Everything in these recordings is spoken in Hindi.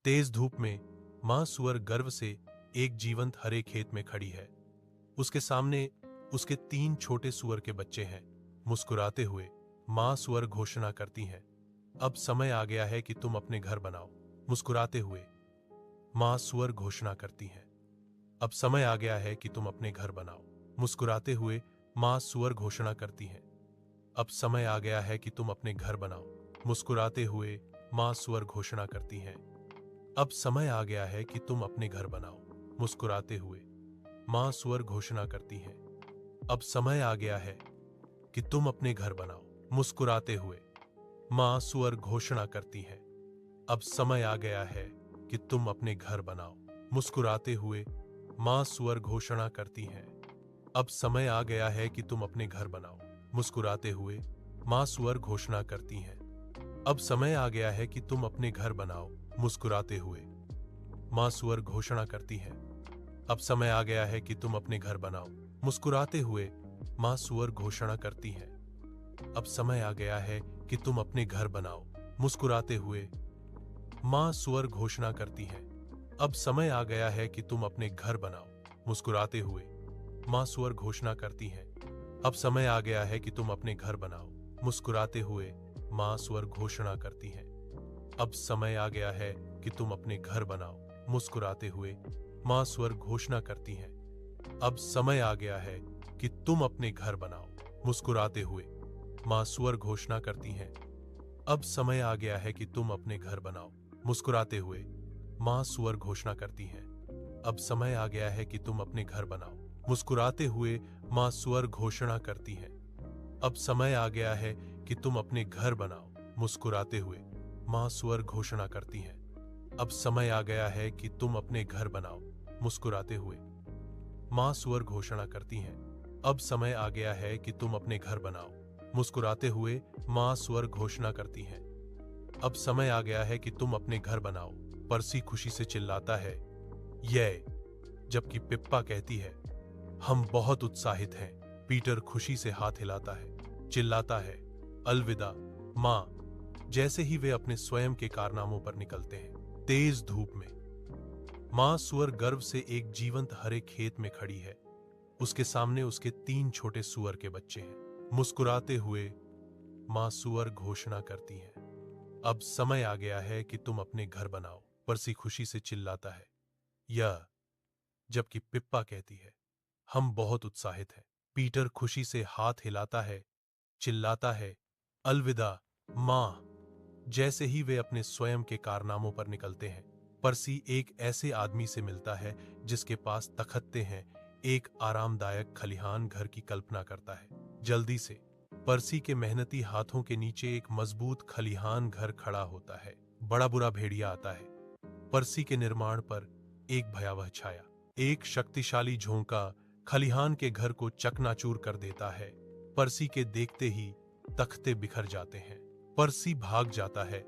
तेज धूप में मां सुअर गर्व से एक जीवंत हरे खेत में खड़ी है। उसके सामने उसके 3 छोटे सुअर के बच्चे हैं। मुस्कुराते हुए मां सुअर घोषणा करती हैं, अब समय आ गया है कि तुम अपने घर बनाओ। मुस्कुराते हुए मां सुअर घोषणा करती हैं, अब समय आ गया है कि तुम अपने घर बनाओ। मुस्कुराते हुए मां सुअर घोषणा करती हैं, अब समय आ गया है कि तुम अपने घर बनाओ। मुस्कुराते हुए मां सुअर घोषणा करती हैं, अब समय आ गया है कि तुम अपने घर बनाओ। मुस्कुराते हुए मां सुअर घोषणा करती हैं, अब समय आ गया है कि तुम अपने घर बनाओ। मुस्कुराते हुए मां सुअर घोषणा करती हैं, अब समय आ गया है कि तुम अपने घर बनाओ। मुस्कुराते हुए मां सुअर घोषणा करती हैं, अब समय आ गया है कि तुम अपने घर बनाओ। मुस्कुराते हुए मां सुअर घोषणा करती हैं, अब समय आ गया है कि तुम अपने घर बनाओ। मुस्कुराते हुए मां सुअर घोषणा करती हैं, अब समय आ गया है कि तुम अपने घर बनाओ। मुस्कुराते हुए मां सुअर घोषणा करती हैं, अब समय आ गया है कि तुम अपने घर बनाओ। मुस्कुराते हुए मां सुअर घोषणा करती हैं, अब समय आ गया है कि तुम अपने घर बनाओ। मुस्कुराते हुए मां सुअर घोषणा करती हैं, अब समय आ गया है कि तुम अपने घर बनाओ। मुस्कुराते हुए मां सुअर घोषणा करती हैं, अब समय आ गया है कि तुम अपने घर बनाओ। मुस्कुराते हुए मां सुअर घोषणा करती हैं, अब समय आ गया है कि तुम अपने घर बनाओ। मुस्कुराते हुए मां सुअर घोषणा करती हैं, अब समय आ गया है कि तुम अपने घर बनाओ। मुस्कुराते हुए मां सुअर घोषणा करती हैं, अब समय आ गया है कि तुम अपने घर बनाओ। मुस्कुराते हुए मां सुअर घोषणा करती हैं, अब समय आ गया है कि तुम अपने घर बनाओ। मुस्कुराते हुए मां सुअर घोषणा करती हैं, अब समय आ गया है कि तुम अपने घर बनाओ। मुस्कुराते हुए मां सुअर घोषणा करती हैं, अब समय आ गया है कि तुम अपने घर बनाओ। मुस्कुराते हुए मां सुअर घोषणा करती हैं, अब समय आ गया है कि तुम अपने घर बनाओ। पर्सी खुशी से चिल्लाता है, ये, जबकि पिप्पा कहती है, हम बहुत उत्साहित हैं। पीटर खुशी से हाथ हिलाता है, चिल्लाता है, अलविदा मां, जैसे ही वे अपने स्वयं के कारनामों पर निकलते हैं। तेज धूप में मां सुअर गर्व से एक जीवंत हरे खेत में खड़ी है। उसके सामने उसके 3 छोटे सुअर के बच्चे हैं। मुस्कुराते हुए मां सुअर घोषणा करती हैं, अब समय आ गया है कि तुम अपने घर बनाओ। पर्सी खुशी से चिल्लाता है, यह, जबकि पिप्पा कहती है, हम बहुत उत्साहित हैं। पीटर खुशी से हाथ हिलाता है, चिल्लाता है, अलविदा मां, जैसे ही वे अपने स्वयं के कारनामों पर निकलते हैं। पर्सी एक ऐसे आदमी से मिलता है जिसके पास तखत्ते हैं, एक आरामदायक खलिहान घर की कल्पना करता है। जल्दी से पर्सी के मेहनती हाथों के नीचे एक मजबूत खलिहान घर खड़ा होता है। बड़ा बुरा भेड़िया आता है। पर्सी के निर्माण पर एक भयावह छाया, एक शक्तिशाली झोंका खलिहान के घर को चकनाचूर कर देता है। पर्सी के देखते ही तख्ते बिखर जाते हैं। पर्सी भाग जाता है,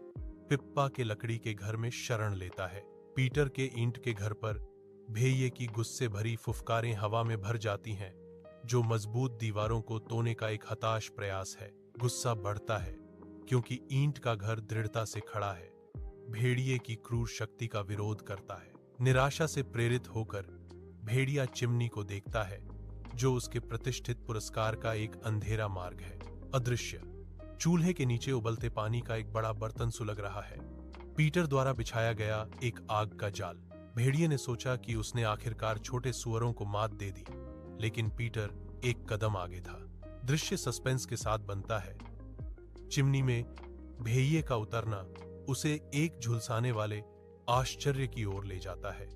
पिप्पा के लकड़ी के घर में शरण लेता है। पीटर के ईंट के घर पर भेड़िए की गुस्से भरी फुफकारें हवा में भर जाती हैं, जो मजबूत दीवारों को तोड़ने का एक हताश प्रयास है। गुस्सा बढ़ता है क्योंकि ईंट का घर दृढ़ता से खड़ा है, भेड़िए की क्रूर शक्ति का विरोध करता है। निराशा से प्रेरित होकर भेड़िया चिमनी को देखता है, जो उसके प्रतिष्ठित पुरस्कार का एक अंधेरा मार्ग है। अदृश्य चूल्हे के नीचे उबलते पानी का एक बड़ा बर्तन सुलग रहा है, पीटर द्वारा बिछाया गया एक आग का जाल। भेड़िए ने सोचा कि उसने आखिरकार छोटे सुअरों को मात दे दी, लेकिन पीटर एक कदम आगे था। दृश्य सस्पेंस के साथ बनता है। चिमनी में भेड़िए का उतरना उसे एक झुलसाने वाले आश्चर्य की ओर ले जाता है।